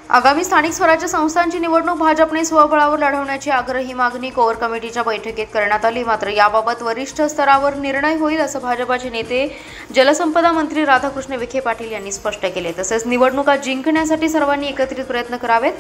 आगामी स्थानिक स्वराज्य संस्थांची निवडणूक भाजपने स्वबळावर लढवण्याची आग्रही मागणी कोर कमिटीच्या बैठकीत करण्यात आली। मात्र याबाबत वरिष्ठ स्तरावर निर्णय होईल असं भाजपाचे नेते जलसंपदा मंत्री राधाकृष्ण विखे पाटील यांनी स्पष्ट केले। तसेच निवडणुका जिंकण्यासाठी सर्वांनी एकत्रित प्रयत्न करावेत।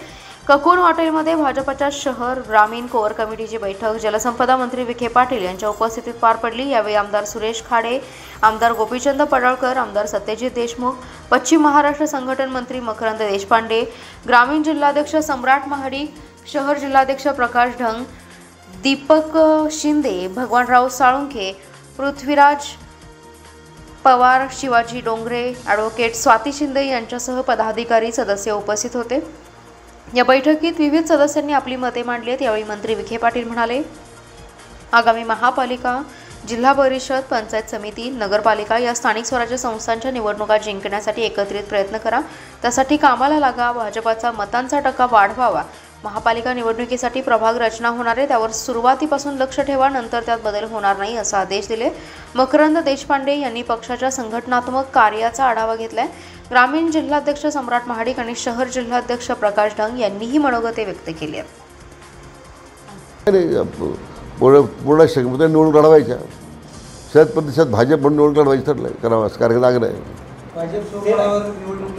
ककून हॉटेलमध्ये भाजपच्या शहर ग्रामीण कोर कमिटीची बैठक जलसंपदा मंत्री विखे पाटील यांच्या उपस्थितीत पार पडली। यावेळी आमदार सुरेश खाडे, आमदार गोपीचंद पडळकर, आमदार सत्यजित देशमुख, पश्चिम महाराष्ट्र संघटन मंत्री मकरंद देशपांडे, ग्रामीण जिल्हाध्यक्ष सम्राट महाडिक, शहर जिल्हाध्यक्ष प्रकाश ढंग, दीपक शिंदे, भगवानराव साळुंखे, पृथ्वीराज पवार, शिवाजी डोंगरे, ॲडव्होकेट स्वाती शिंदे यांच्यासह पदाधिकारी सदस्य उपस्थित होते। या बैठकीत विविध सदस्यांनी आपली मते मांडली। यावेळी मंत्री विखे पाटील म्हणाले, आगामी महापालिका, जिल्हा परिषद, पंचायत समिती, नगरपालिका या स्थानिक स्वराज्य संस्थांच्या निवडणुका जिंकण्यासाठी एकत्रित प्रयत्न करा। त्यासाठी कामाला लागा। भाजपाचा मतांचा टक्का वाढवावा। महापालिका निवडणुकीसाठी प्रभाग रचना होणार आहे, त्यावर सुरुवातीपासून लक्ष ठेवा, नंतर त्यात बदल होणार नाही असा आदेश दिले। मकरंद देशपांडे यांनी पक्षाच्या संघटनात्मक कार्याचा आढावा घेतलाय। ग्रामीण जिल्हाध्यक्ष सम्राट महाडिक आणि शहर जिल्हाध्यक्ष प्रकाश ढंग यांनीही मनोगते व्यक्त केली आहेत। पूर्ण शक्यता निवडणूक लढवायच्या, 100% भाजप म्हणून निवडणूक लढवायची ठरलं करावं असं कार्यक्रम आग्रह आहे।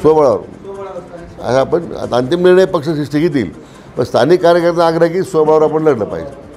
स्वबळावर आपण अंतिम निर्णय पक्ष घेतील, पण स्थानिक कार्यकर्त्यांचा आग्रह की स्वबळावर आपण लढलं पाहिजे।